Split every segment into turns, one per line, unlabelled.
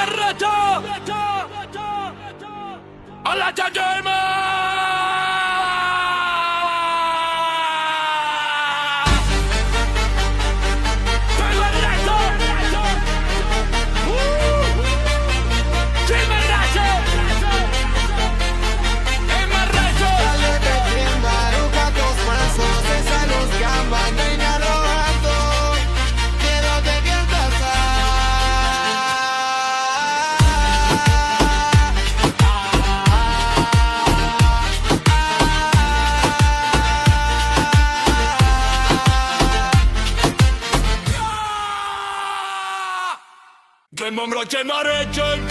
Gameraton! Alla Tadema! Gameraton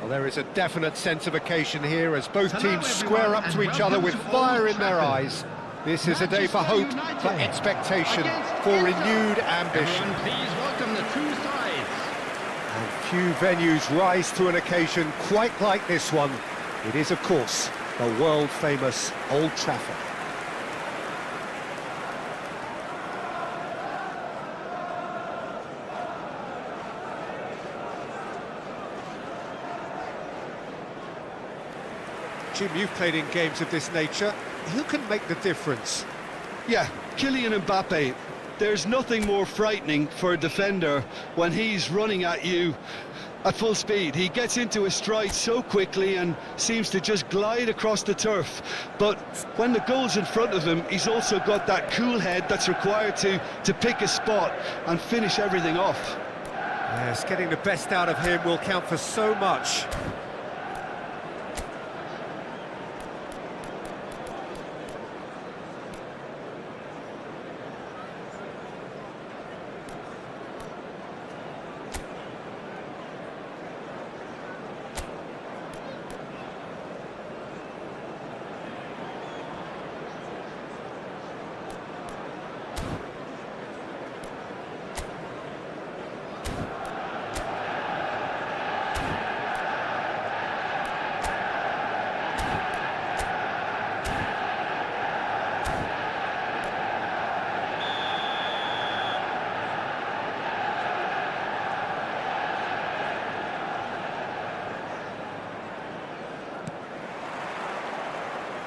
Well, there is a definite sense of occasion here as both teams square up to each other with fire in their eyes. This is a day for hope, for expectation, for renewed ambition.
Please welcome the two sides.
And few venues rise to an occasion quite like this one. It is, of course, the world-famous Old Trafford. Jim, you've played in games of this nature. Who can make the difference?
Yeah, Kylian Mbappe. There's nothing more frightening for a defender when he's running at you at full speed. He gets into his stride so quickly and seems to just glide across the turf. But when the goal's in front of him, he's also got that cool head that's required to pick a spot and finish everything off.
Yes, getting the best out of him will count for so much.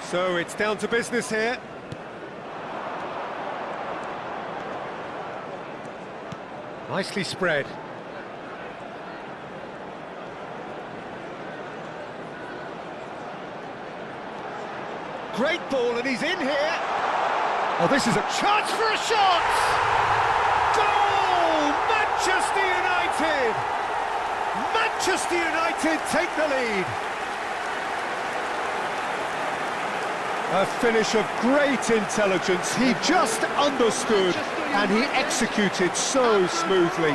So it's down to business here. Nicely spread. Great ball, and he's in here. Oh, this is a chance for a shot! Goal! Manchester United! Manchester United take the lead. A finish of great intelligence. He just understood and he executed so smoothly.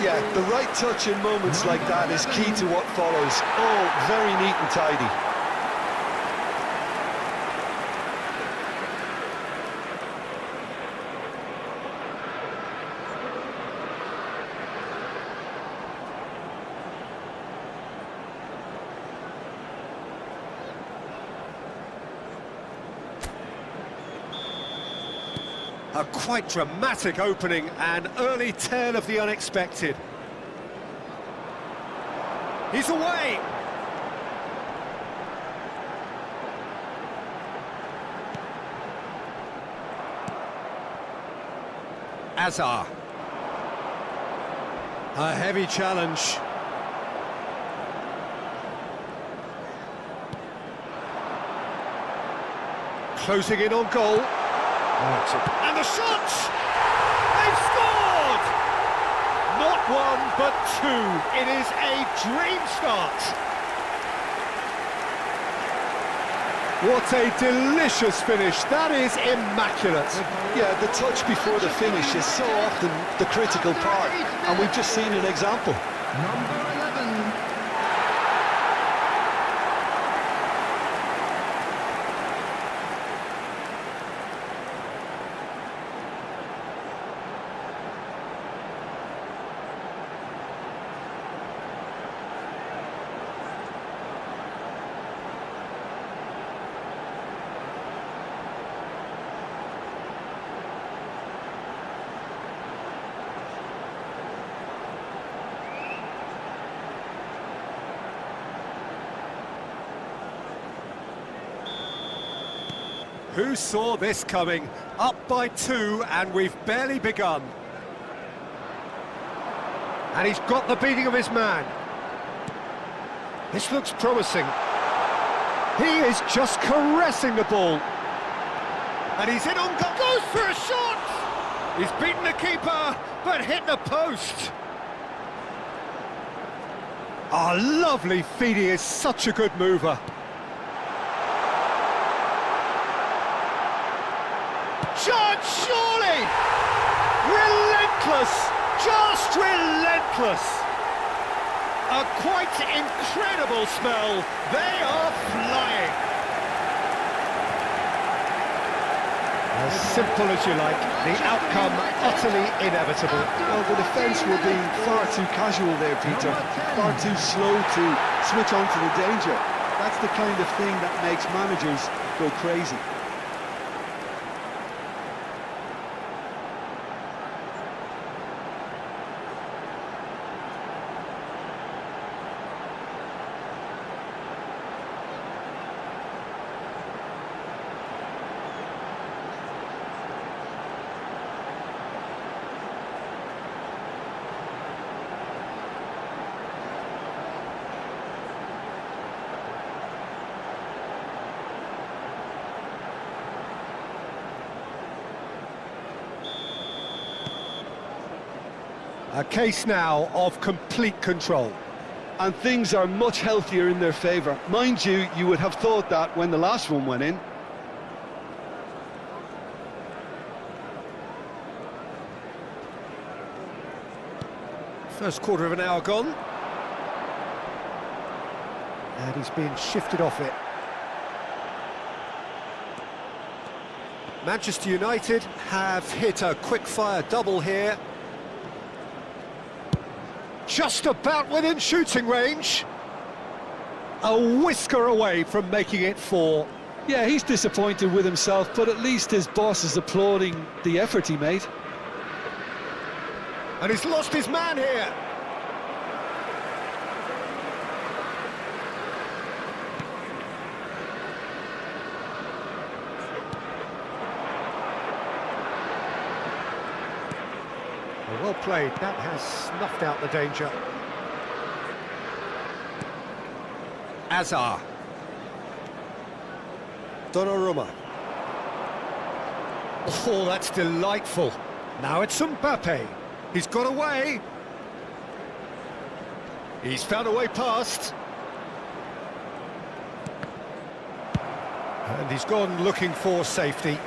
Yeah, the right touch in moments like that is key to what follows. Oh, very neat and tidy.
A quite dramatic opening, an early tale of the unexpected. He's away! Azar. A heavy challenge. Closing in on goal. And the shot! They've scored! Not one, but two. It is a dream start. What a delicious finish. That is immaculate.
Yeah, the touch before the finish is so often the critical part, and we've just seen an example.
Number 11.
Who saw this coming? Up by two, and we've barely begun. And he's got the beating of his man. This looks promising. He is just caressing the ball. And he's in on goal. Goes for a shot! He's beaten the keeper, but hit the post. Ah, lovely feed. He is such a good mover. Shot, surely! Relentless! Just relentless! A quite incredible smell. They are flying. As simple as you like, the outcome utterly inevitable.
Well, the defence were being far too casual there, Peter. Far too slow to switch on to the danger. That's the kind of thing that makes managers go crazy.
A case now of complete control.
And things are much healthier in their favour. Mind you, you would have thought that when the last one went in.
First quarter of an hour gone. And he's being shifted off it. Manchester United have hit a quick-fire double here. Just about within shooting range. A whisker away from making it 4.
Yeah, he's disappointed with himself, but at least his boss is applauding the effort he made.
And he's lost his man here. Well played, that has snuffed out the danger. Azar. Donnarumma. Oh, that's delightful. Now it's Mbappe. He's got away. He's found a way past. And he's gone looking for safety.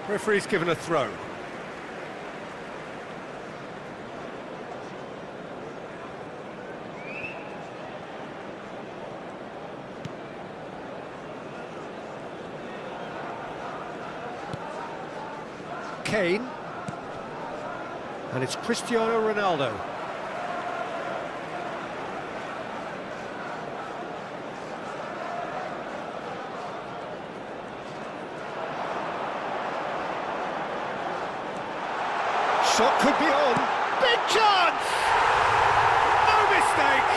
Referee's given a throw. Kane. And it's Cristiano Ronaldo. Shot could be on. Big chance! No mistake!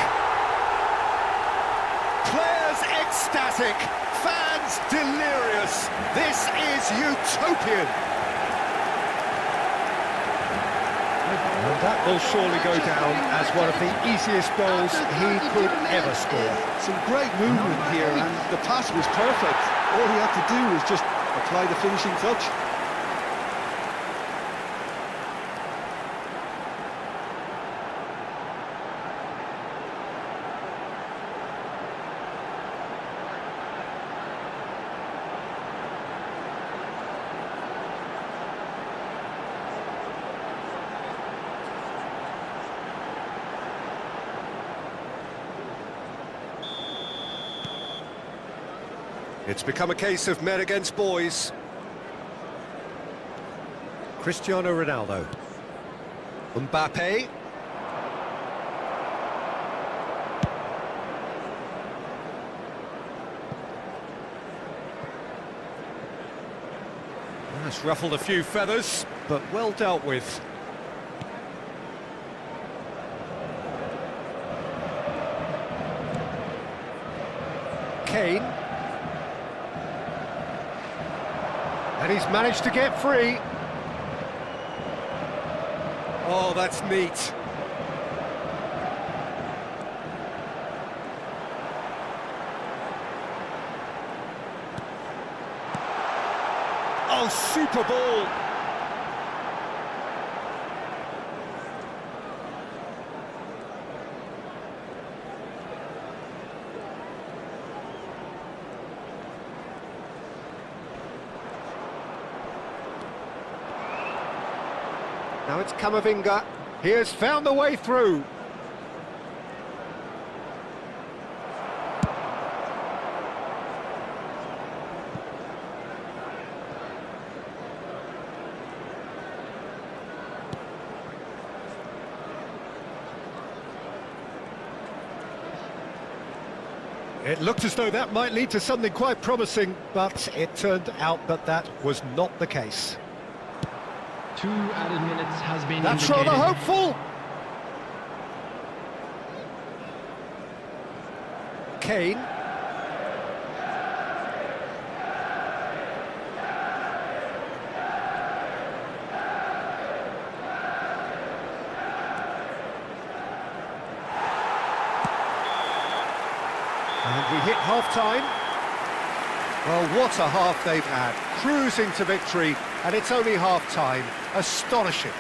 Players ecstatic, fans delirious. This is utopian. And that will surely go down as one of the easiest goals he could ever score.
Some great movement here, and the pass was perfect. All he had to do was just apply the finishing touch.
It's become a case of men against boys. Cristiano Ronaldo. Mbappe. That's ruffled a few feathers, but well dealt with. Kane. And he's managed to get free. Oh, that's neat. Oh, super ball. Now it's Camavinga. He has found the way through. It looked as though that might lead to something quite promising, but it turned out that that was not the case.
2 added minutes has been
That's
indicated.
rather hopeful. Kane. And we hit half-time. Well, what a half they've had. Cruising to victory, and it's only half-time. Astonishing.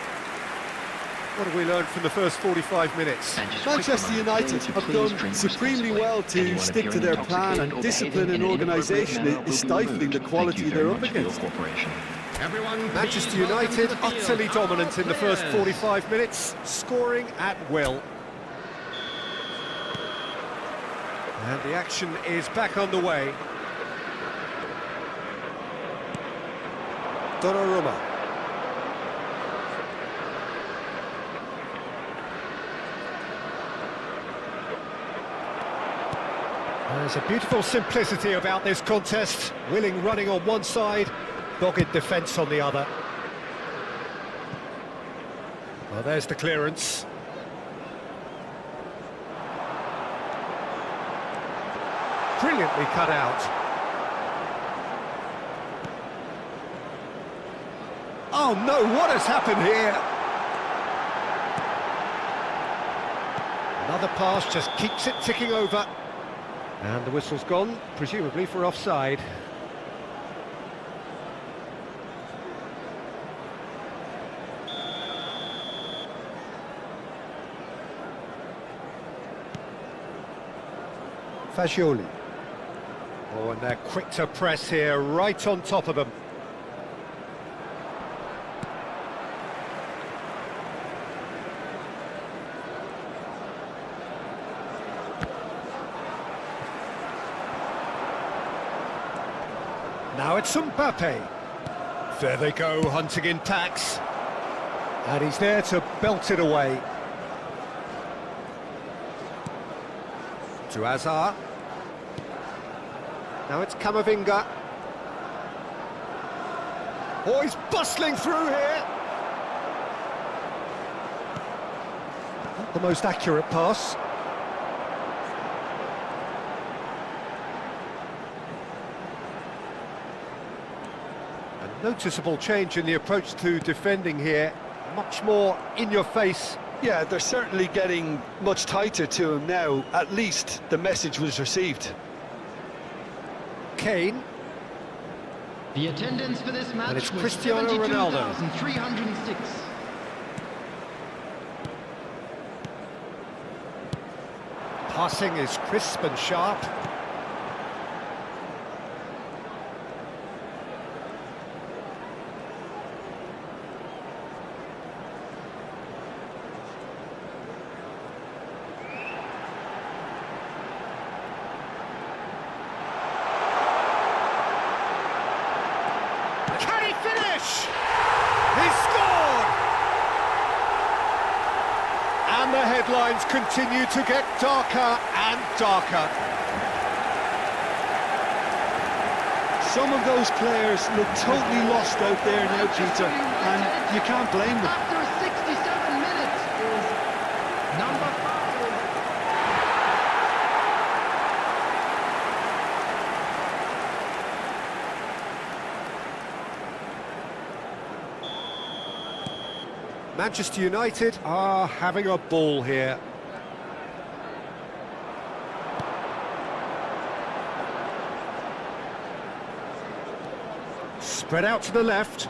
What have we learned from the first 45 minutes?
Manchester United have done supremely well to stick to their plan, and discipline and organisation is stifling the quality they're up against.
Manchester United utterly dominant in the first 45 minutes, scoring at will. And the action is back underway. Donnarumma. There's a beautiful simplicity about this contest. Willing running on one side, dogged defence on the other. Well, there's the clearance. Brilliantly cut out. Oh no, what has happened here? Another pass just keeps it ticking over. And the whistle's gone, presumably for offside. Fagioli. Oh, and they're quick to press here, right on top of them. Now it's Mbappe. There they go, hunting in tacks. And he's there to belt it away. To Hazard. Now it's Camavinga. Oh, he's bustling through here. Not the most accurate pass. A noticeable change in the approach to defending here. Much more in your face.
Yeah, they're certainly getting much tighter to him now. At least the message was received.
Kane.
The attendance for this match
And it's
was
Cristiano Ronaldo.
72,306.
Passing is crisp and sharp. Can he finish? He scored! And the headlines continue to get darker and darker.
Some of those players look totally lost out there now, Peter, and you can't blame them.
After 67 minutes is number 5.
Manchester United are having a ball here. Spread out to the left.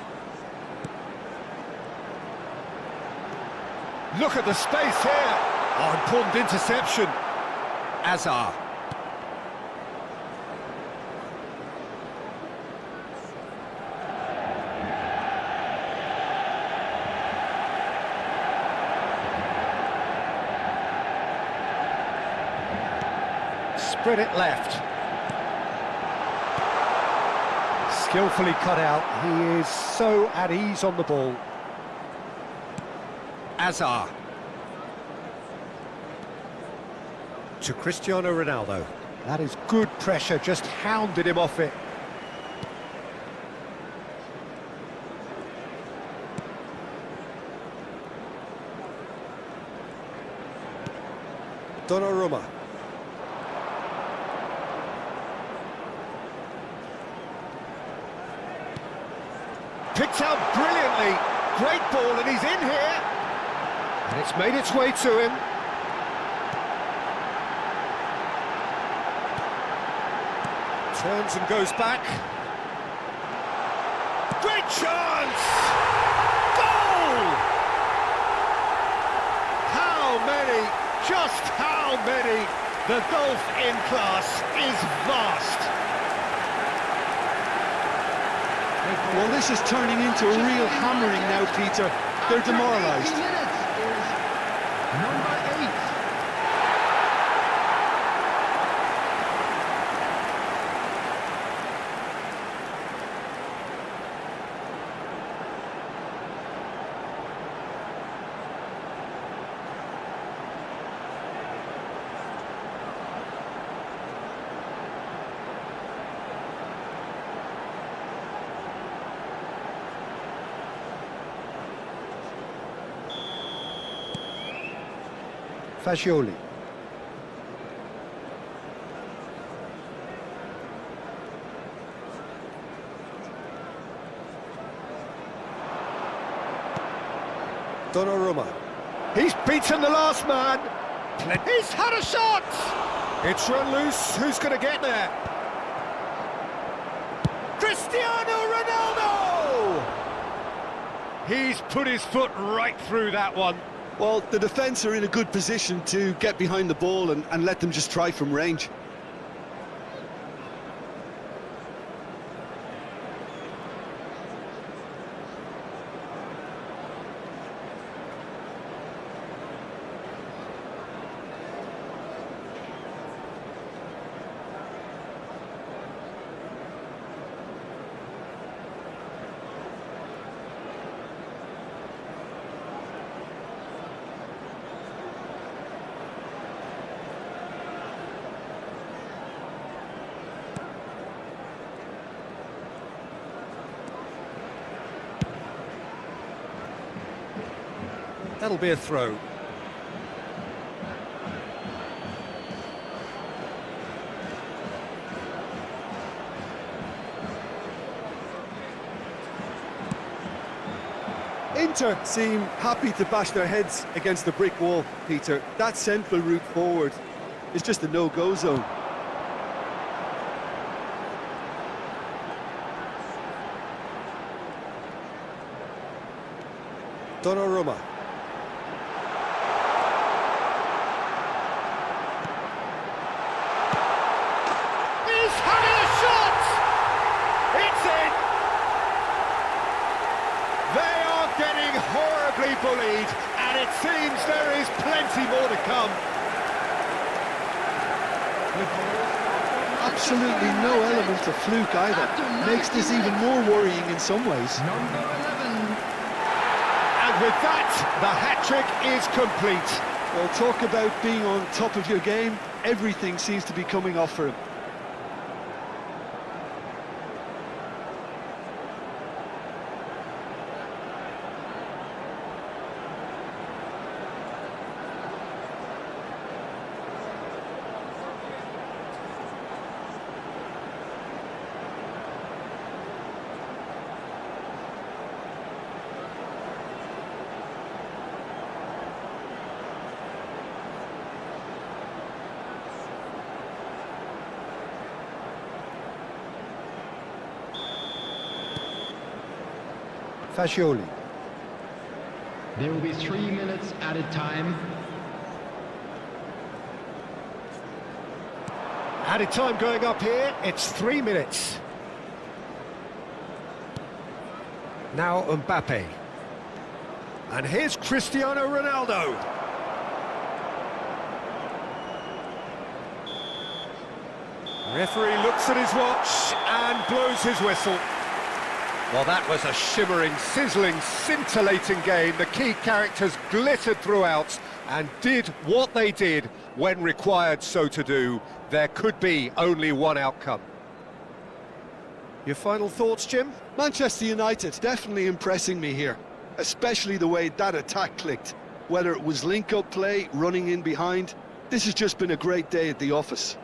Look at the space here. Oh, important interception. Hazard. Spread it left. Skillfully cut out. He is so at ease on the ball. Hazard. To Cristiano Ronaldo. That is good pressure, just hounded him off it. Donnarumma. Picked out brilliantly. Great ball, and he's in here. And it's made its way to him. Turns and goes back. Great chance! Goal! How many? Just how many? The gulf in class is vast.
Well, this is turning into a real hammering now, Peter. They're demoralised.
Number 8.
Fagioli. Donnarumma. He's beaten the last man. He's had a shot. It's run loose. Who's going to get there? Cristiano Ronaldo! He's put his foot right through that one.
Well, the defence are in a good position to get behind the ball and let them just try from range.
That'll be a throw.
Inter seem happy to bash their heads against the brick wall, Peter. That central route forward is just a no-go zone. Donnarumma.
He's having a shot! It's in! They are getting horribly bullied, and it seems there is plenty more to come.
Absolutely no element of fluke either. Makes this even more worrying in some ways.
Number 11.
And with that, the hat-trick is complete.
Well, talk about being on top of your game. Everything seems to be coming off for him.
Fascioli.
There will be 3 minutes added time.
Added time going up here, it's 3 minutes. Now Mbappe. And here's Cristiano Ronaldo. Referee looks at his watch and blows his whistle. Well, that was a shimmering, sizzling, scintillating game. The key characters glittered throughout and did what they did when required so to do. There could be only one outcome. Your final thoughts, Jim?
Manchester United definitely impressing me here, especially the way that attack clicked. Whether it was link-up play, running in behind, this has just been a great day at the office.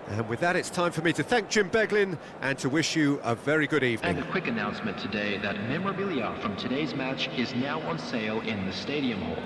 And with that, it's time for me to thank Jim Beglin and to wish you a very good evening.
And a quick announcement today that memorabilia from today's match is now on sale in the Stadium Hall.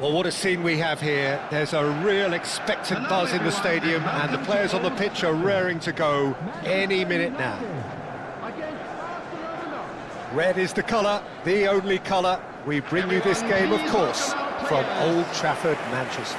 Well, what a scene we have here. There's a real expectant buzz in the stadium, and the players on the pitch are raring to go any minute now. Red is the colour, the only colour. We bring you this game, of course, from Old Trafford, Manchester.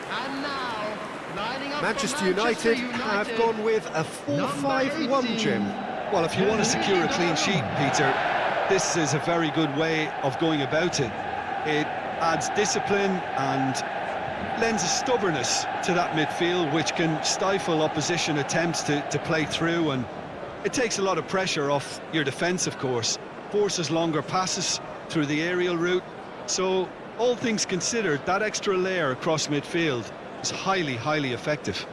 And now, lining up
Manchester
for
United have gone with a 4-5-1, Jim.
Well, if you want to secure a clean sheet, Peter, this is a very good way of going about it. It adds discipline and lends a stubbornness to that midfield, which can stifle opposition attempts to play through, and it takes a lot of pressure off your defence, of course. Forces longer passes through the aerial route. So, all things considered, that extra layer across midfield is highly, highly effective.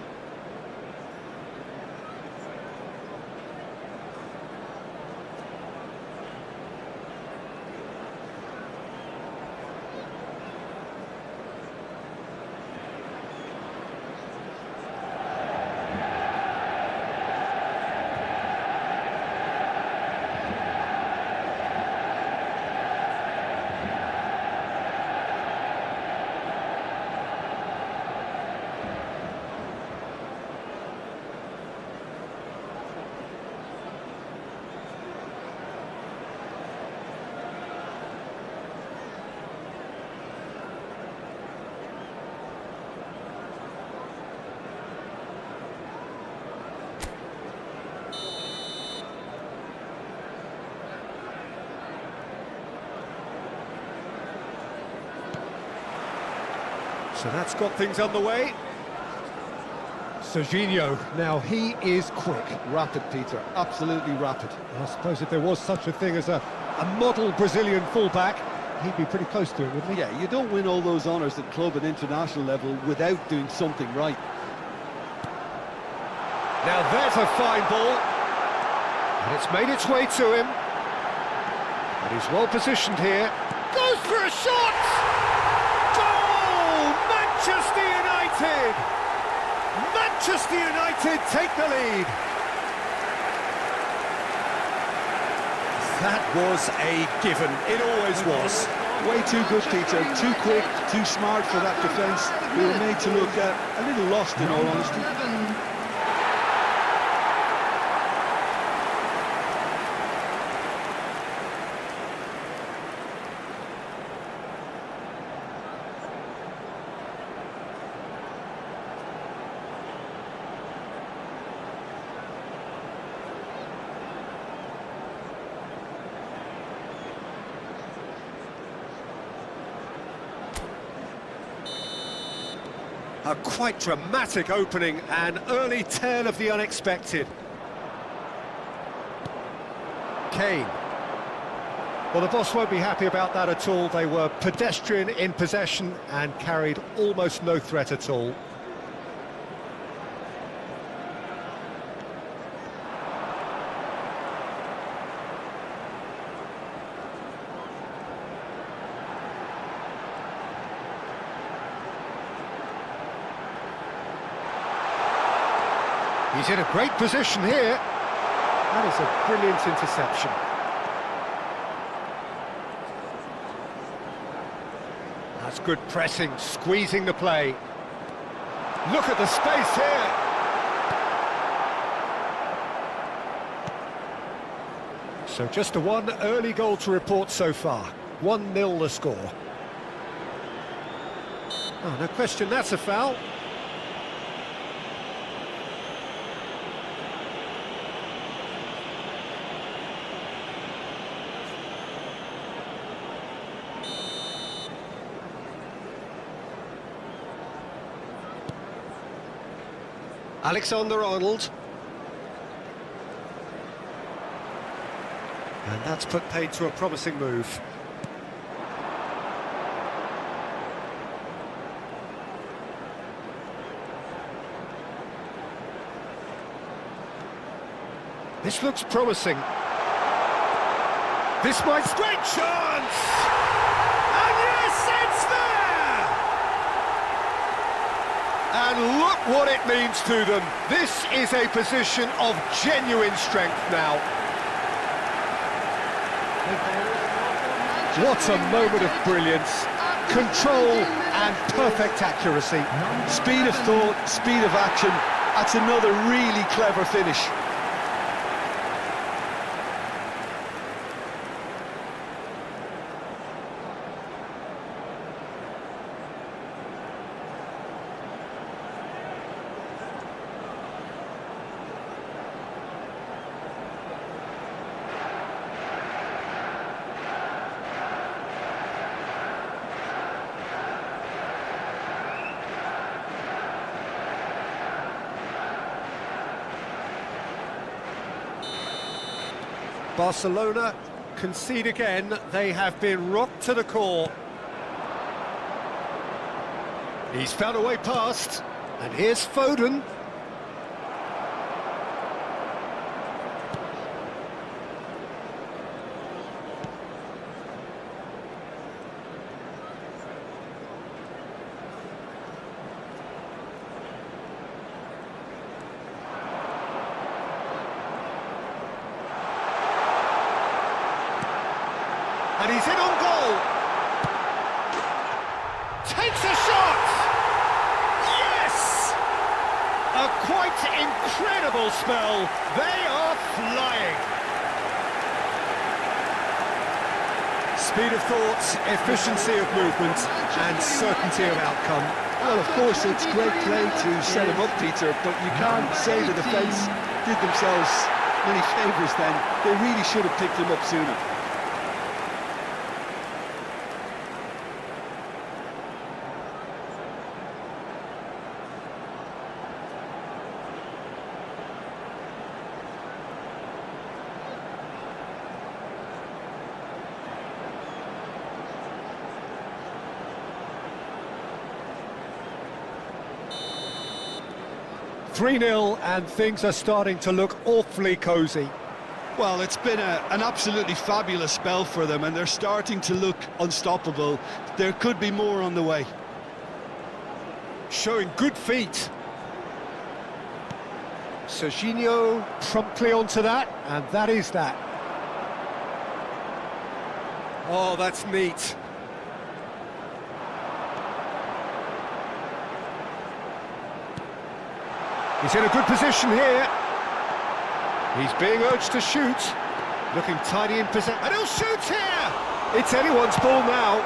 So that's got things underway. Serginho, now he is quick.
Rapid, Peter, absolutely rapid.
I suppose if there was such a thing as a model Brazilian fullback, he'd be pretty close to it, wouldn't he?
Yeah, you don't win all those honours at club and international level without doing something right.
Now there's a fine ball. And it's made its way to him. And he's well positioned here. Goes for a shot! Goal! Manchester United! Manchester United take the lead. That was a given. It always was.
Way too good, Peter. Too quick, too smart for that defence. We were made to look a little lost, in all honesty.
11.
A quite dramatic opening, an early tale of the unexpected. Kane. Well, the boss won't be happy about that at all. They were pedestrian in possession and carried almost no threat at all. He's in a great position here. That is a brilliant interception. That's good pressing, squeezing the play. Look at the space here. So just a one early goal to report so far. 1-0 the score. Oh, no question, that's a foul. Alexander-Arnold. And that's put paid to a promising move. This looks promising. This might... Great chance!
It's there!
And look what it means to them. This is a position of genuine strength now. What a moment of brilliance. Control and perfect accuracy.
Speed of thought, speed of action. That's another really clever finish.
Barcelona concede again. They have been rocked to the core. He's found a way past, and here's Foden. And he's in on goal. Takes a shot. Yes! A quite incredible spell. They are flying. Speed of thought, efficiency of movement, and certainty of outcome.
Well, of course, it's great play to set him up, Peter, but you can't say the defence did themselves many favours then. They really should have picked him up sooner.
Three-0, and things are starting to look awfully cosy.
Well, it's been an absolutely fabulous spell for them, and they're starting to look unstoppable. There could be more on the way.
Showing good feet. Serginho promptly onto that, and that is that. Oh, that's neat. He's in a good position here. He's being urged to shoot. Looking tidy in possession. And he'll shoot here! It's anyone's ball now.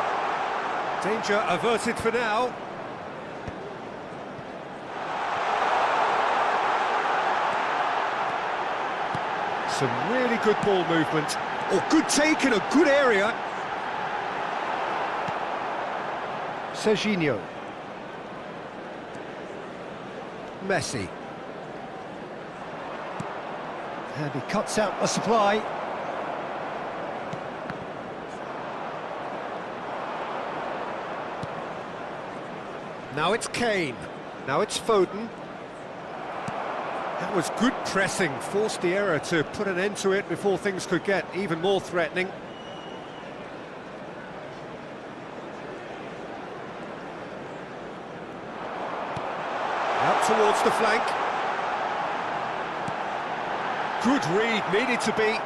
Danger averted for now. Some really good ball movement. Or good take in a good area. Serginho. Messi. And he cuts out the supply. Now it's Kane. Now it's Foden. That was good pressing, forced the error to put an end to it before things could get even more threatening. Out towards the flank. Good read, needed to be.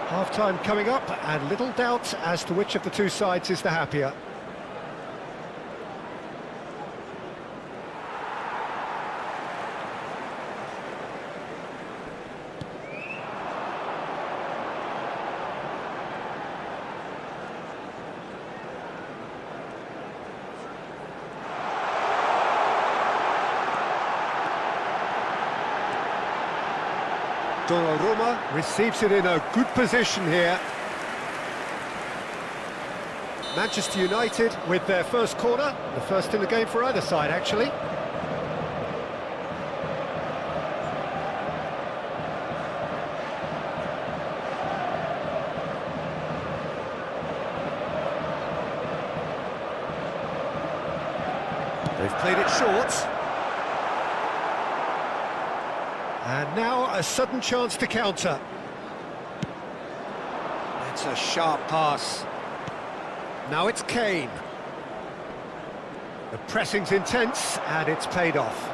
Half-time coming up, and little doubt as to which of the two sides is the happier. Donnarumma receives it in a good position here. Manchester United with their first corner, the first in the game for either side, actually. They've played it short. And now a sudden chance to counter. And That's a sharp pass. Now it's Kane. The pressing's intense, and it's paid off.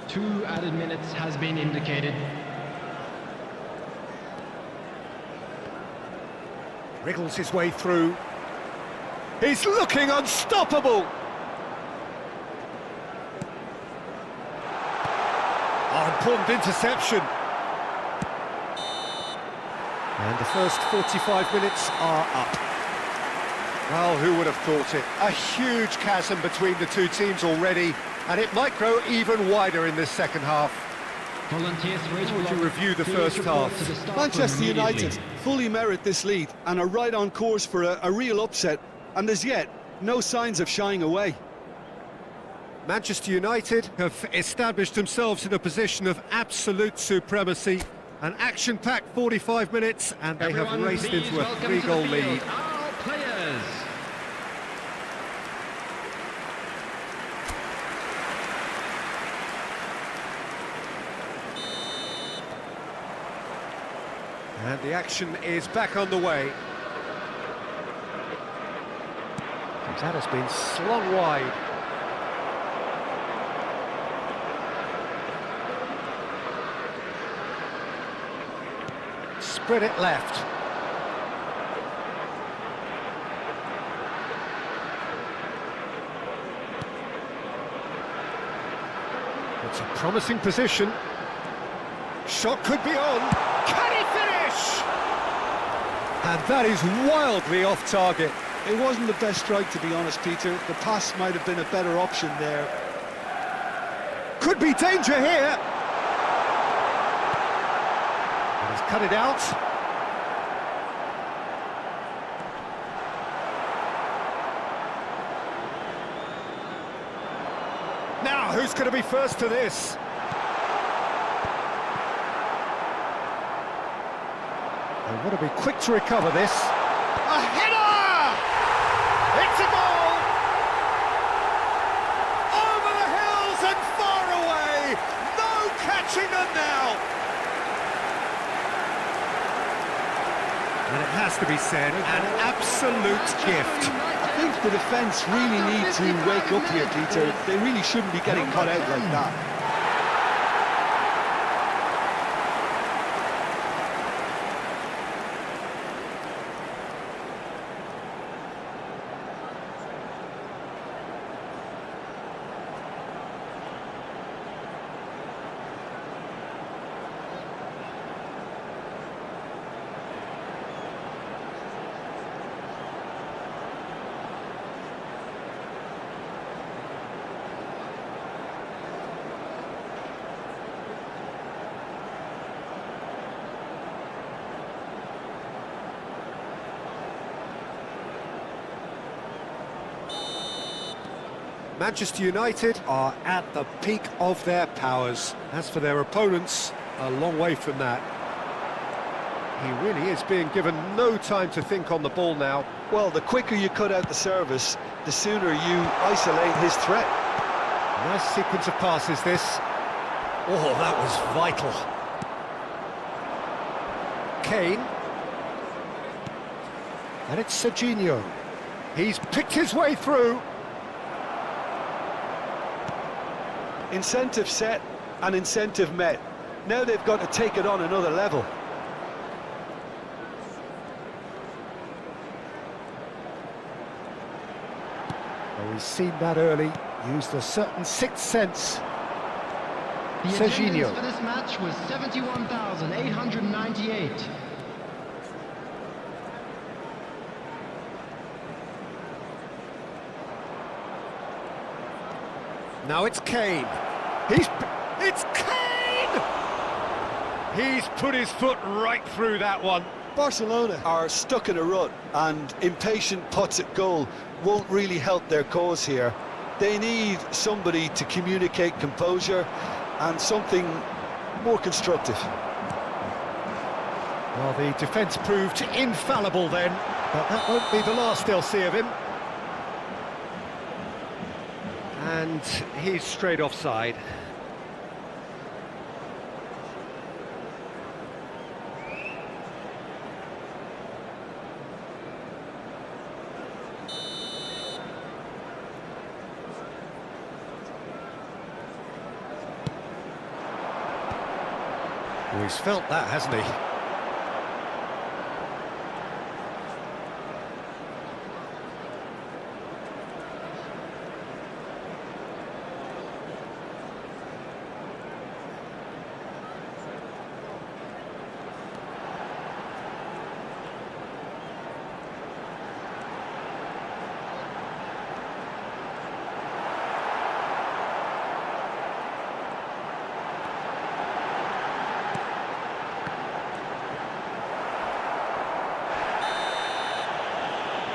2 added minutes has been indicated.
Wriggles his way through. He's looking unstoppable! Oh, important interception. And the first 45 minutes are up. Well, who would have thought it? A huge chasm between the two teams already, and it might grow even wider in this second half.
Volunteers for each
Would you
block.
review the
Please
first
report
half?
to the staff
Manchester
room
United
immediately.
fully merit this lead and are right on course for a real upset, and as yet, no signs of shying away.
Manchester United have established themselves in a position of absolute supremacy. An action-packed 45 minutes, and they have
Everyone,
raced
please
into a
welcome to the
three-goal
field
lead.
our players.
And the action is back on the way. That has been slung wide. Spread it left. It's a promising position. Shot could be on. Can he finish? And that is wildly off target.
It wasn't the best strike, to be honest, Peter. The pass might have been a better option there.
Could be danger here. And he's cut it out. Now, who's going to be first to this? They want to be quick to recover this. A header! It's a goal! Over the hills and far away! No catching them now! And it has to be said, an absolute gift.
I think the defence really need to wake up here, Peter. They really shouldn't be getting caught out like that.
Manchester United are at the peak of their powers. As for their opponents, a long way from that. He really is being given no time to think on the ball now.
Well, the quicker you cut out the service, the sooner you isolate his threat.
Nice sequence of passes, this. Oh, that was vital. Kane. And it's Serginho. He's picked his way through.
Incentive set and incentive met. Now they've got to take it on another level.
Well, we've seen that early. Used a certain sixth sense.
The
Serginho.
attendance for this match was 71,898.
Now it's Kane. It's Kane! He's put his foot right through that one.
Barcelona are stuck in a rut, and impatient putts at goal won't really help their cause here. They need somebody to communicate composure and something more constructive.
Well, the defence proved infallible then, but that won't be the last they'll see of him. And he's straight offside. Well, he's felt that, hasn't he?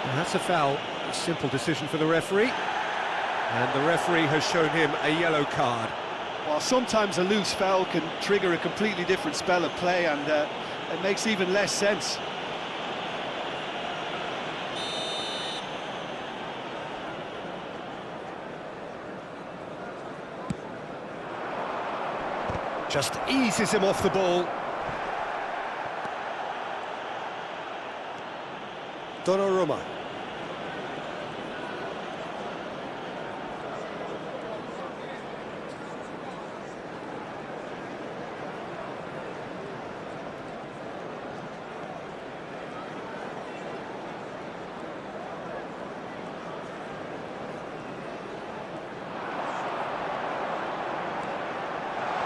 And that's a foul. A simple decision for the referee. And the referee has shown him a yellow card.
Well, sometimes a loose foul can trigger a completely different spell of play, and it makes even less sense.
Just eases him off the ball. Donnarumma.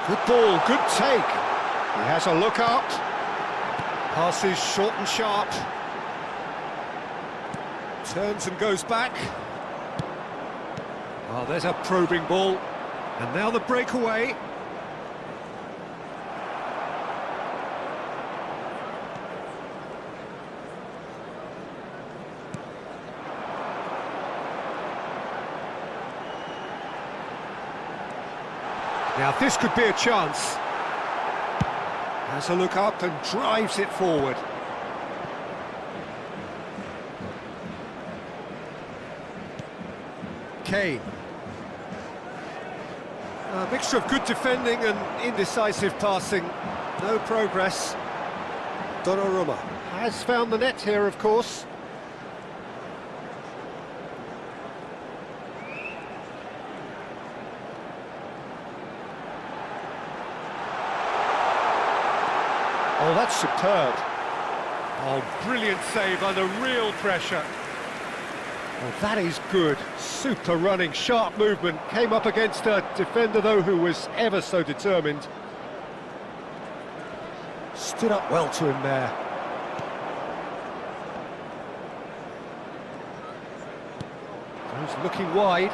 Good ball, good take. He has a look up. Passes short and sharp. Turns and goes back. Oh, there's a probing ball. And now the breakaway. Now this could be a chance. Has a look up and drives it forward. Kane. A mixture of good defending and indecisive passing. No progress. Donnarumma has found the net here, of course. Oh, that's superb. Oh, brilliant save under real pressure. Oh, that is good. Super running, sharp movement. Came up against a defender, though, who was ever so determined. Stood up well to him there. Goes looking wide.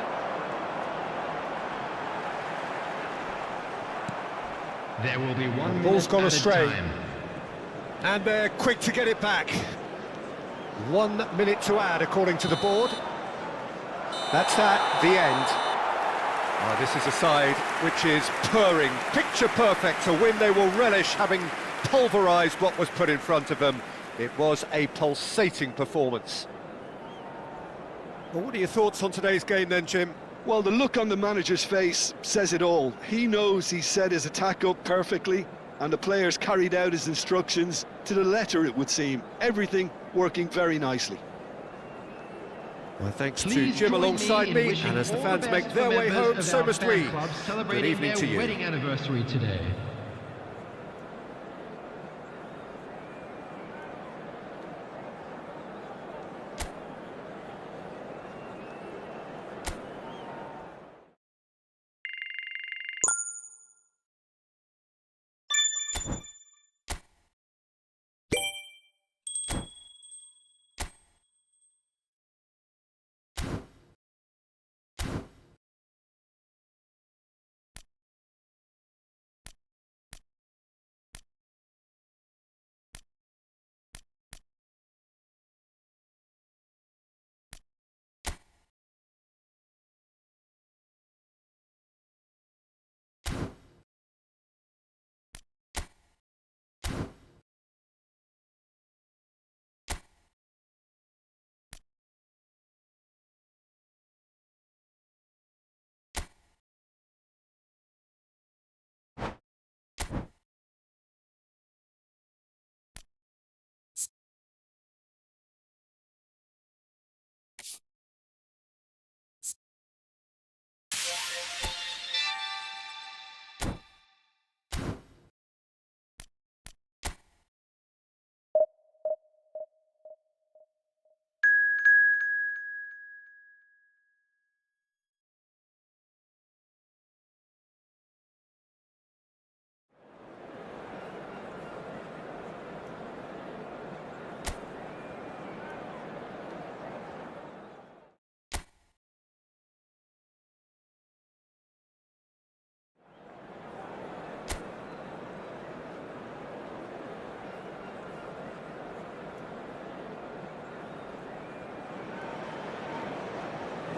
There will be one
Ball's gone
minute
astray.
added time.
And they're quick to get it back. 1 minute to add, according to the board. That's that, the end. Oh, this is a side which is purring, picture perfect, a win they will relish, having pulverised what was put in front of them. It was a pulsating performance. Well, what are your thoughts on today's game then, Jim?
Well, the look on the manager's face says it all. He knows he set his attack up perfectly, and the players carried out his instructions to the letter, it would seem. Everything working very nicely.
Well, thanks
Please
to Jim
join
alongside
in
me,
wishing
and as the
all
fans
the
make
best
their
for
way
members
home,
of
so
our
must
fan
we.
club
Good
celebrating
evening
their
to you.
wedding anniversary today.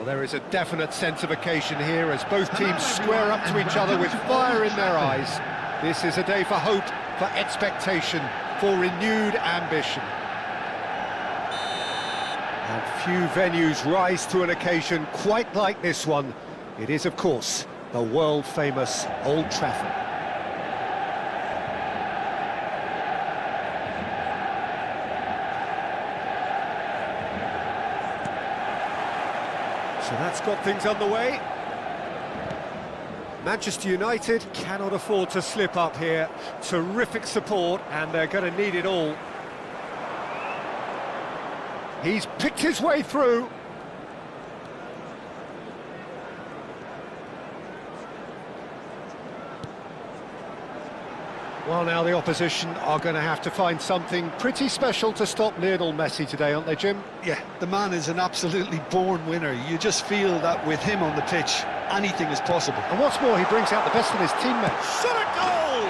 Well, there is a definite sense of occasion here as both teams square up to each other with fire in their eyes. This is a day for hope, for expectation, for renewed ambition. And few venues rise to an occasion quite like this one. It is, of course, the world-famous Old Trafford. So that's got things underway. Manchester United cannot afford to slip up here. Terrific support, and they're going to need it all. He's picked his way through. Well, now the opposition are going to have to find something pretty special to stop Lionel Messi today, aren't they, Jim?
Yeah, the man is an absolutely born winner. You just feel that with him on the pitch, anything is possible.
And what's more, he brings out the best in his teammates. Shot a goal!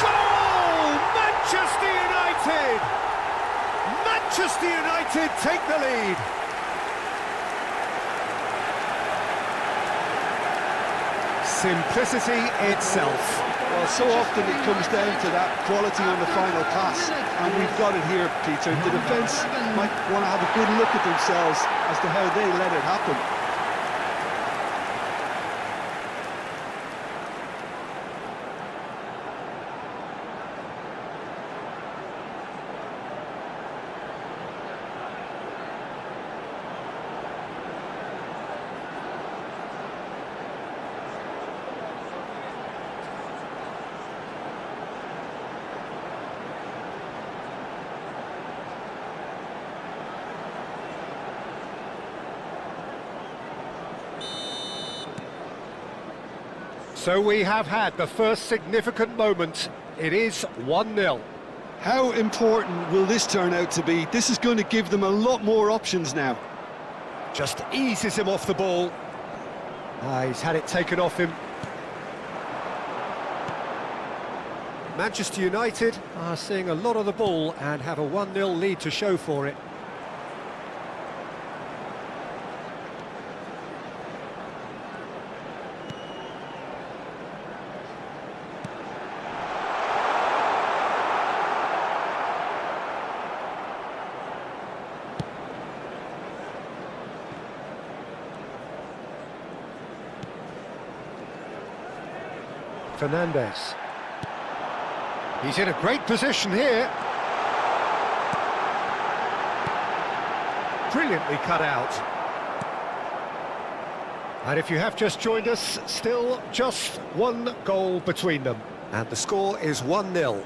Goal! Manchester United! Manchester United take the lead. Simplicity itself.
Well, so often it comes down to that quality on the final pass, and we've got it here, Peter. The defence might want to have a good look at themselves as to how they let it happen.
So we have had the first significant moment. It is 1-0.
How important will this turn out to be? This is going to give them a lot more options now.
Just eases him off the ball. He's had it taken off him. Manchester United are seeing a lot of the ball and have a 1-0 lead to show for it. Fernandes. He's in a great position here. Brilliantly cut out. And if you have just joined us, still just one goal between them. And the score is 1-0.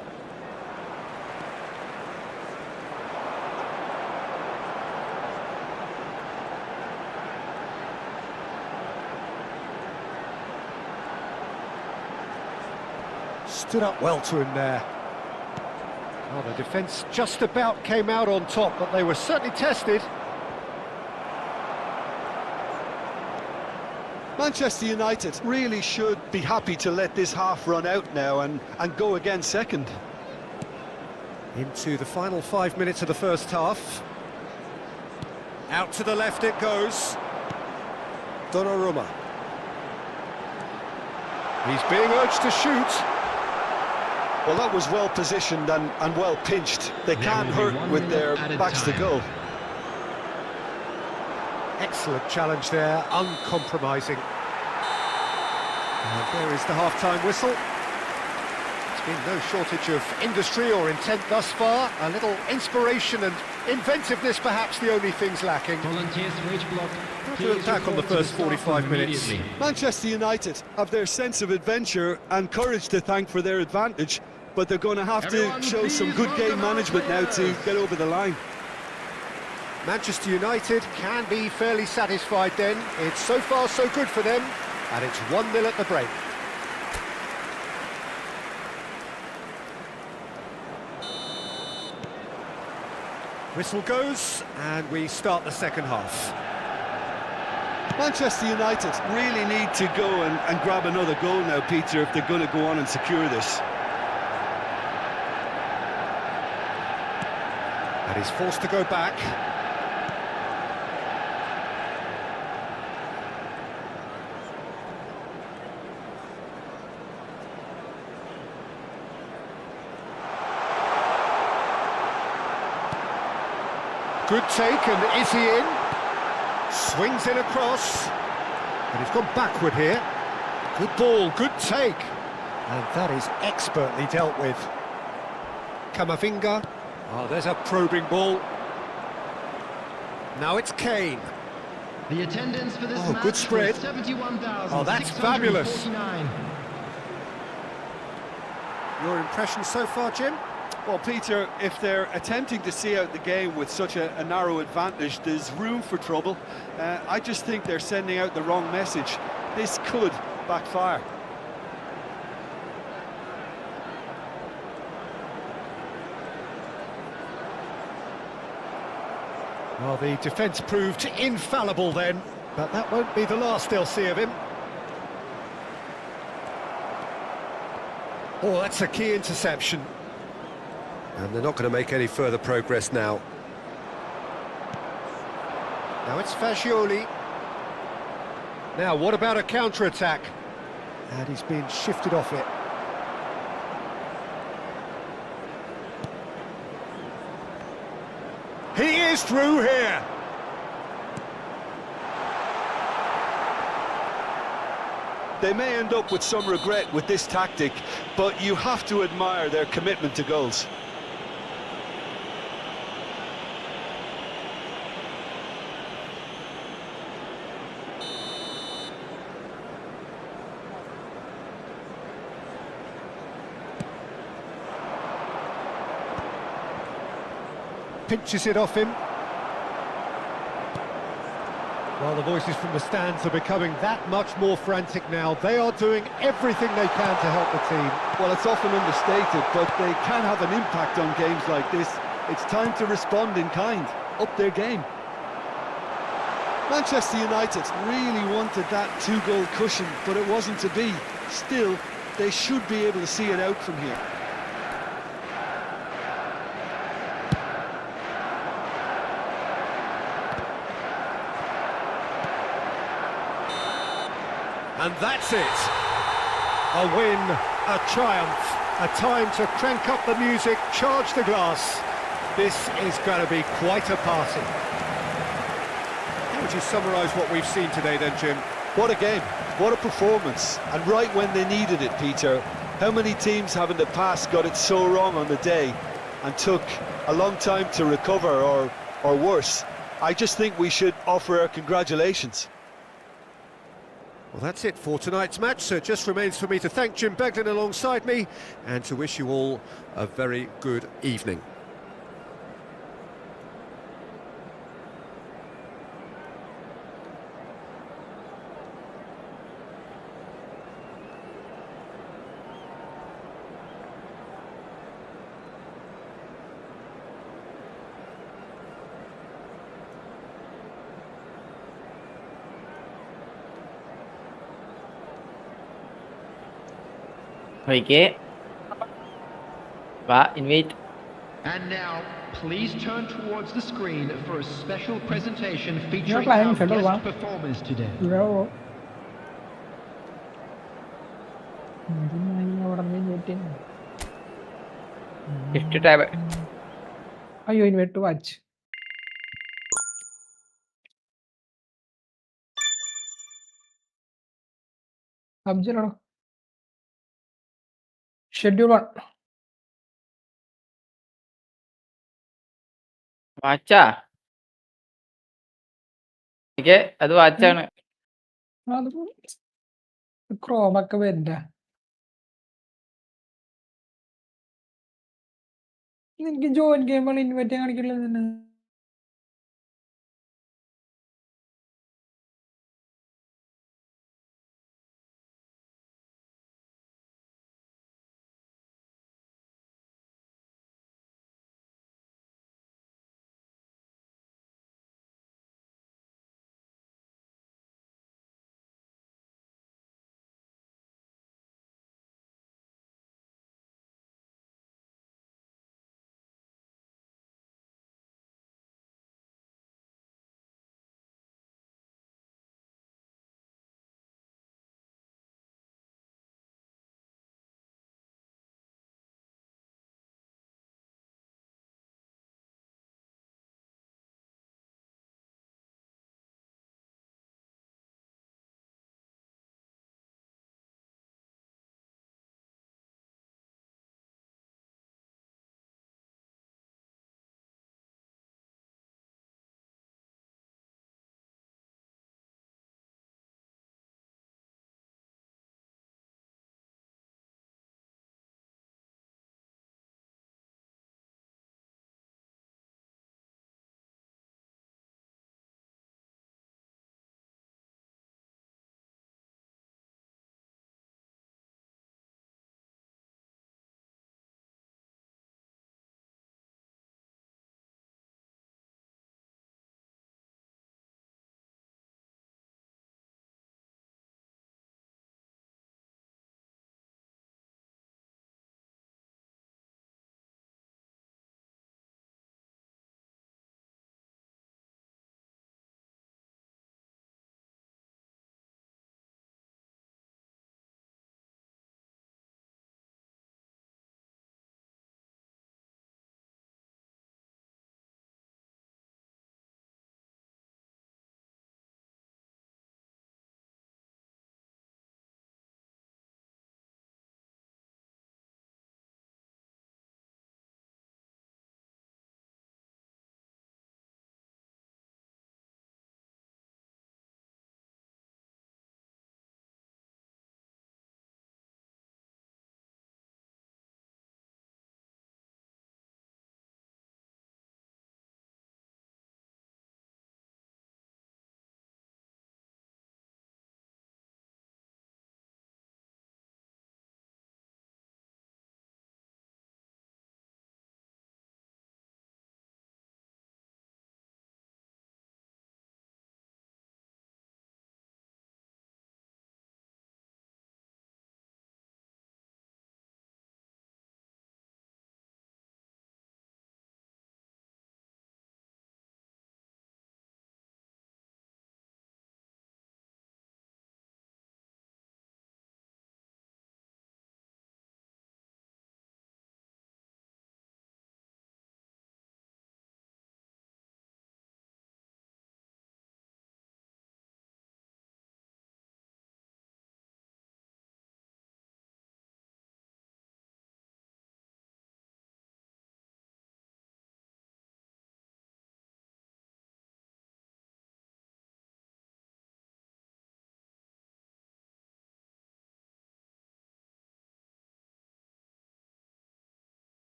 Stood up well to him there. Oh, the defence just about came out on top, but they were certainly tested.
Manchester United really should be happy to let this half run out now and go again second.
Into the final 5 minutes of the first half. Out to the left it goes. Donnarumma. He's being urged to shoot.
Well, that was well positioned and well pinched. They can't hurt with their backs to goal.
Excellent challenge there, uncompromising. And there is the half-time whistle. There's been no shortage of industry or intent thus far. A little inspiration and inventiveness, perhaps the only things lacking.
Volunteers for each block.
To attack on the first 45 minutes.
Manchester United have their sense of adventure and courage to thank for their advantage, but they're going to have to show some good game management now to get over the line.
Manchester United can be fairly satisfied then. It's so far so good for them, and it's 1-0 at the break. Whistle goes, and we start the second half.
Manchester United really need to go and grab another goal now, Peter, if they're going to go on and secure this.
And he's forced to go back. Good take, and is he in? Swings in across. And he's gone backward here. Good ball, good take. And that is expertly dealt with. Kamavinga. Oh, there's a probing ball. Now it's Kane.
The attendance for this match
good spread.
was 71,649.
Oh, that's fabulous. Your impression so far, Jim?
Well, Peter, if they're attempting to see out the game with such a narrow advantage, there's room for trouble. I just think they're sending out the wrong message. This could backfire.
Well, the defence proved infallible then, but that won't be the last they'll see of him. Oh, that's a key interception. And they're not going to make any further progress now. Now it's Fagioli. Now, what about a counter-attack? And he's been shifted off it. He is through here.
They may end up with some regret with this tactic, but you have to admire their commitment to goals.
Pinches it off him. Well, the voices from the stands are becoming that much more frantic now. They are doing everything they can to help the team.
Well, it's often understated, but they can have an impact on games like this. It's time to respond in kind, up their game.
Manchester United really wanted that two-goal cushion, but it wasn't to be. Still, they should be able to see it out from here.
And that's it. A win, a triumph, a time to crank up the music, charge the glass. This is going to be quite a party. How would you summarise what we've seen today then, Jim?
What a game, what a performance, and right when they needed it, Peter. How many teams have in the past got it so wrong on the day and took a long time to recover, or worse? I just think we should offer our congratulations.
Well, that's it for tonight's match, so it just remains for me to thank Jim Beglin alongside me and to wish you all a very good evening.
Okay. Pak, invite.
And now, please turn towards the screen for a special presentation featuring
playing
our
fiddle,
guest
huh?
performers today.
Bro. അവിടെ
Shift tab.
അയ്യോ invite to watch. അബ്ജലാണോ schedule 1
വാച്ചാ. എനിക്ക് അത് വാച്ചാണ്.
അത് ക്രോമൊക്കെ വരണ്ട എനിക്ക് join ഗെയിമുകൾ invite കാണിക്കില്ല.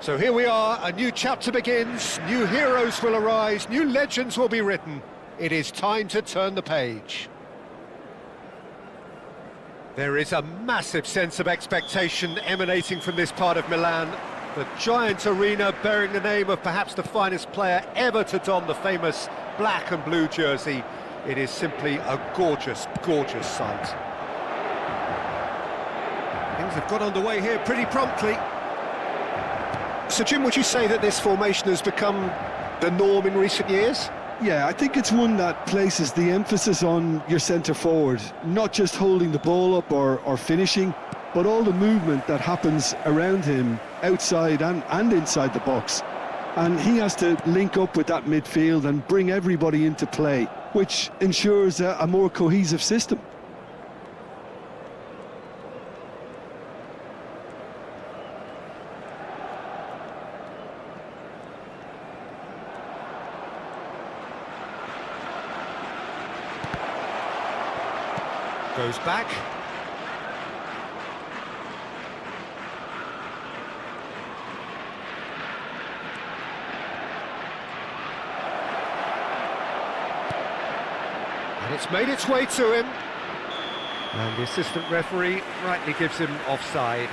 So here we are, a new chapter begins, new heroes will arise, new legends will be written. It is time to turn the page. There is a massive sense of expectation emanating from this part of Milan. The giant arena bearing the name of perhaps the finest player ever to don the famous black and blue jersey. It is simply a gorgeous, gorgeous sight. Things have got underway here pretty promptly. So, Jim, would you say that this formation has become the norm in recent years?
Yeah, I think it's one that places the emphasis on your centre-forward, not just holding the ball up or finishing, but all the movement that happens around him, outside and inside the box. And he has to link up with that midfield and bring everybody into play, which ensures a more cohesive system.
Goes back. And it's made its way to him. And the assistant referee rightly gives him offside.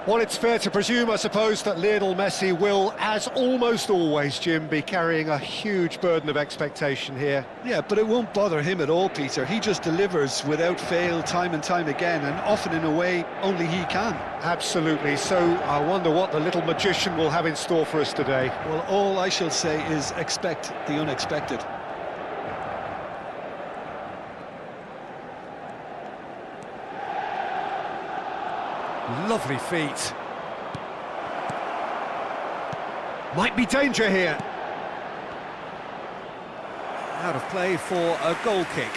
Well, it's fair to presume, I suppose, that Lionel Messi will, as almost always, Jim, be carrying a huge burden of expectation here.
Yeah, but it won't bother him at all, Peter. He just delivers without fail time and time again, and often in a way only he can.
Absolutely. So I wonder what the little magician will have in store for us today.
Well, all I shall say is expect the unexpected.
Lovely feet. Might be danger here. Out of play for a goal kick.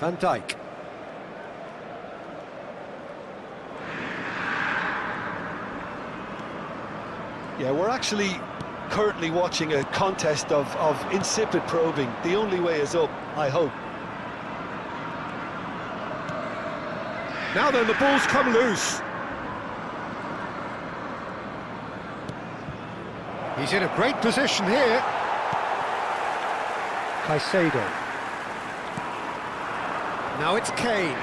Van Dijk.
Yeah, we're actually currently watching a contest of insipid probing. The only way is up, I hope.
Now then, the ball's come loose. He's in a great position here. Caicedo. Now it's Kane.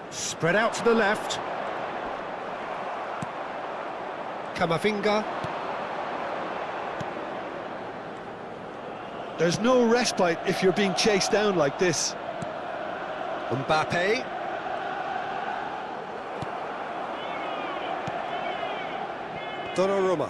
Spread out to the left. Camavinga.
There's no respite if you're being chased down like this.
Mbappe. Donnarumma.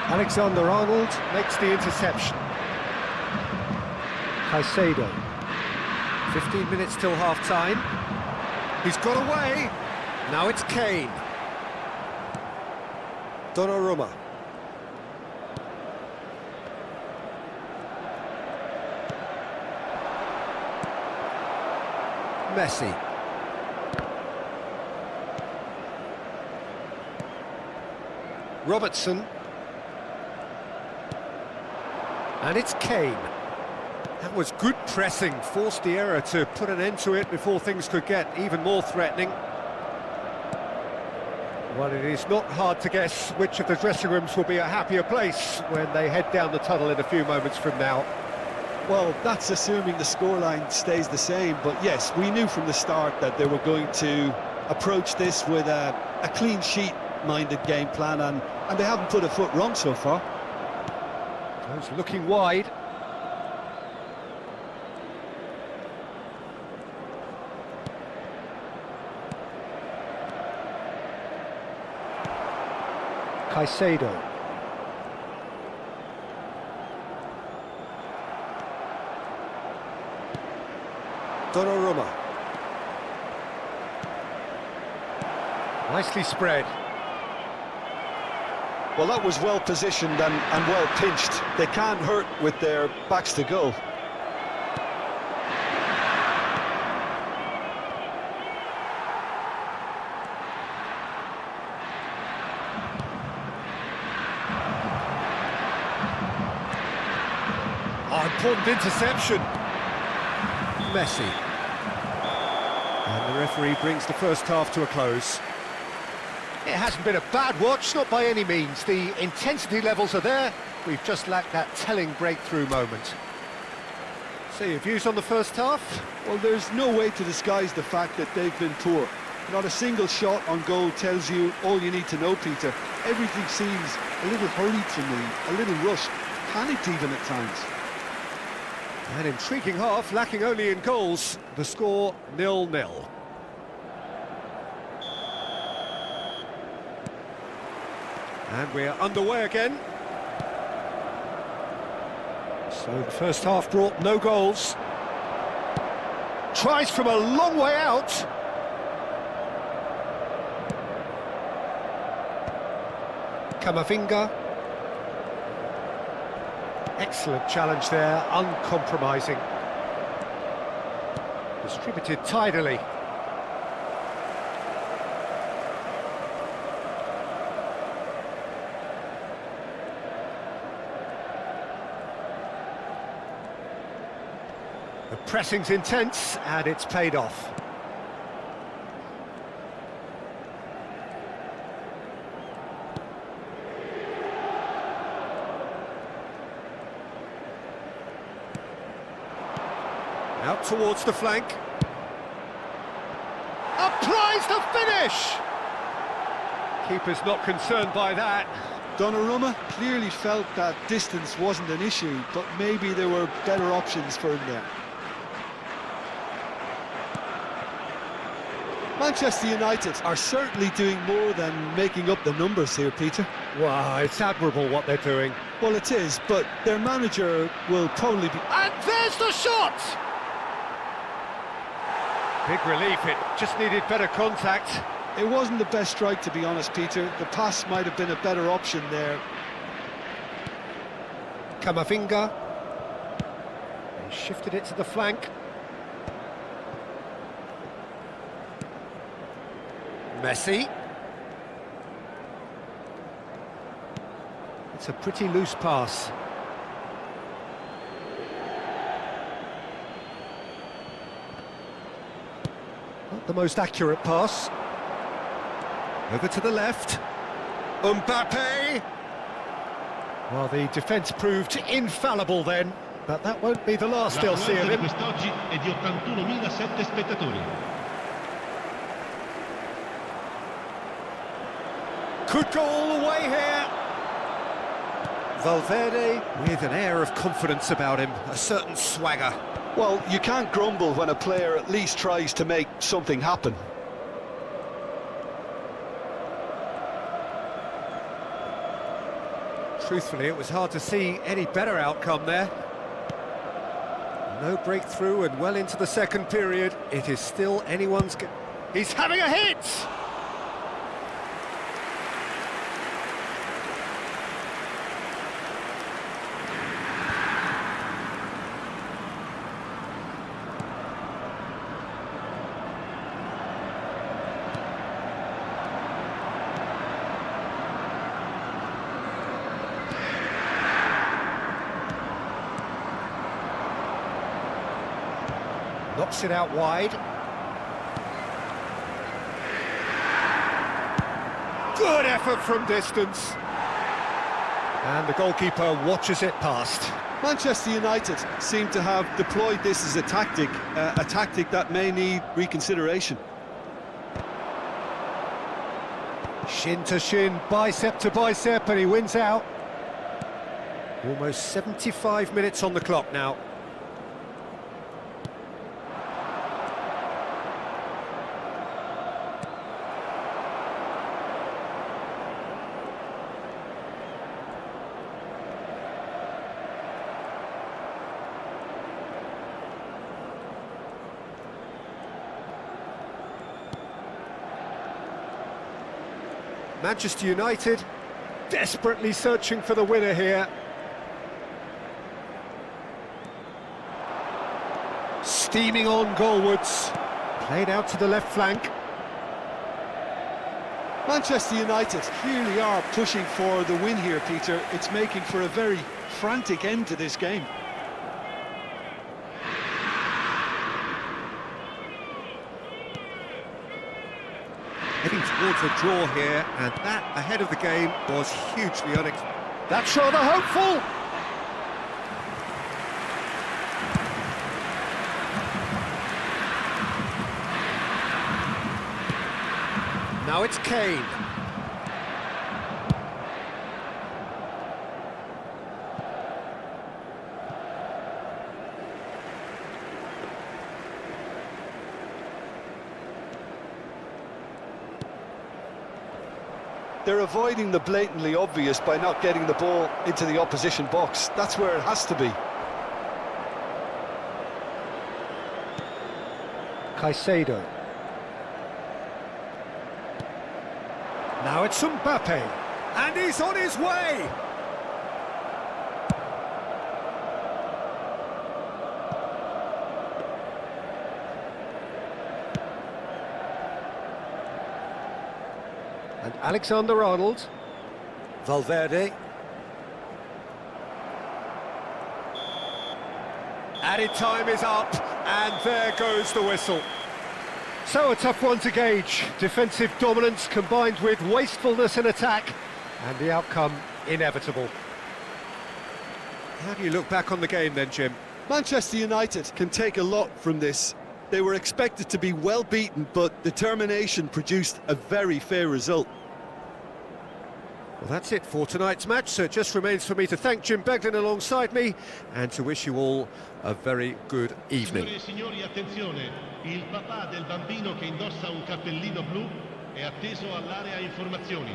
Alexander-Arnold makes the interception. Caicedo. 15 minutes till half-time. He's got away. Now it's Kane. Donnarumma. Messi. Robertson. And it's Kane. That was good pressing, forced the error to put an end to it before things could get even more threatening. Well, it is not hard to guess which of the dressing rooms will be a happier place when they head down the tunnel in a few moments from now.
Well, that's assuming the scoreline stays the same, but yes, we knew from the start that they were going to approach this with a clean sheet attack-minded game plan, and they haven't put a foot wrong so far.
Those looking wide. Caicedo. Donnarumma. Nicely spread.
Well, that was well positioned and well pinched. They can't hurt with their backs to goal.
Oh, important interception. Messi. And the referee brings the first half to a close. It hasn't been a bad watch, not by any means. The intensity levels are there. We've just lacked that telling breakthrough moment. So your views on the first half?
Well, there's no way to disguise the fact that they've been poor. Not a single shot on goal tells you all you need to know, Peter. Everything seems a little hurried to me, a little rushed, panicked even at times.
An intriguing half, lacking only in goals. The score 0-0. And we're underway again. So the first half brought no goals. Tries from a long way out. Camavinga. Excellent challenge there, uncompromising. Distributed tidily. The pressing's intense, and it's paid off. Out towards the flank. Applies the finish! Keeper's not concerned by that.
Donnarumma clearly felt that distance wasn't an issue, but maybe there were better options for him there. Manchester United are certainly doing more than making up the numbers here, Peter.
Wow, it's admirable what they're doing.
Well, it is, but their manager will probably be...
And there's the shot! Big relief, it just needed better contact.
It wasn't the best strike, to be honest, Peter. The pass might have been a better option there.
Camavinga. He shifted it to the flank. Messi. It's a pretty loose pass. Not the most accurate pass. Over to the left. Mbappe. Well, the defence proved infallible then, but that won't be the last they'll see of him.
Quest'oggi è di 81.007 spettatori.
Could go all the way here. Valverde with an air of confidence about him, a certain swagger.
Well, you can't grumble when a player at least tries to make something happen.
Truthfully, it was hard to see any better outcome there. No breakthrough and well into the second period. It is still anyone's... He's having a hit! Knocks it out wide. Good effort from distance. And the goalkeeper watches it past.
Manchester United seem to have deployed this as a tactic that may need reconsideration.
Shin to shin, bicep to bicep, and he wins out. Almost 75 minutes on the clock now. Manchester United desperately searching for the winner here. Steaming on goalwards. Played out to the left flank.
Manchester United clearly are pushing for the win here, Peter. It's making for a very frantic end to this game.
Heading towards a draw here, and that ahead of the game was hugely unexpected. That's rather hopeful. Now it's Kane.
They're avoiding the blatantly obvious by not getting the ball into the opposition box. That's where it has to be.
Caicedo. Now it's Mbappe, and he's on his way! And Alexander-Arnold. Valverde. Added time is up, and there goes the whistle. So a tough one to gauge. Defensive dominance combined with wastefulness in attack, and the outcome inevitable. How do you look back on the game then, Jim?
Manchester United can take a lot from this. They were expected to be well beaten, but determination produced a very fair result.
Well, that's it for tonight's match, so it just remains for me to thank Jim Beglin alongside me and to wish you all a very good evening.
Signore e signori, attenzione, il papà del bambino che indossa un cappellino blu è atteso all'area informazioni.